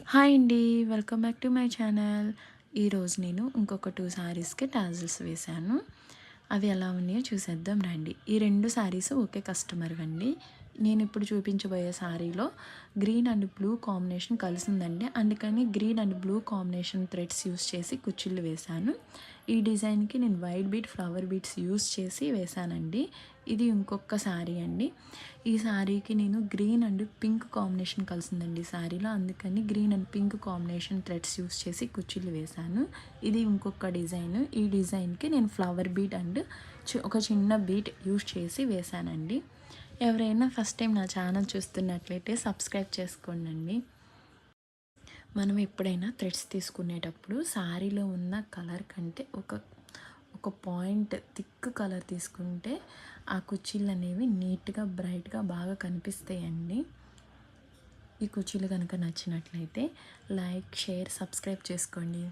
Hi అండి. Welcome back to my channel. ఈరోజు నేను ఇంకొక 2 శారీస్‌కి టాజిల్స్ వేశాను. అవి ఎలా ఉన్నాయో చూసేద్దాం రండి. ఈ 2 శారీస్ ఒకే కస్టమర్‌వండి. నేనిప్పుడు చూపించబోయే శారీలో గ్రీన్ అండ్ బ్లూ కాంబినేషన్ కలిసిందండి. అందుకని green and blue combination threads use చేసి కుచ్చిళ్ళు వేశాను. ఈ డిజైన్‌కి నేను white bead, flower beads use చేసి వేశానండి. ఇది ఇంకొక శారీ అండి. ఈ శారీకి నేను గ్రీన్ అండ్ పింక్ కాంబినేషన్ కలిసిందండి ఈ శారీలో. అందుకని green and pink combination threads use చేసి కుచ్చిళ్ళు వేశాను. ఇది ఇంకొక డిజైన్. ఈ డిజైన్‌కి నేను ఫ్లవర్ బీట్ అండ్ ఒక చిన్న బీట్ యూస్ చేసి వేశానండి. ఎవరైనా ఫస్ట్ టైం నా ఛానల్ చూస్తున్నట్లయితే సబ్స్క్రైబ్ చేసుకోండి. మనం ఎప్పుడైనా థ్రెడ్స్ తీసుకునేటప్పుడు శారీలో ఉన్న కలర్ కంటే ఒక పాయింట్ థిక్ కలర్ తీసుకుంటే ఆ కుర్చీలు అనేవి నీట్గా బ్రైట్గా బాగా కనిపిస్తాయండి. ఈ కుర్చీలు కనుక నచ్చినట్లయితే లైక్, షేర్, సబ్స్క్రైబ్ చేసుకోండి.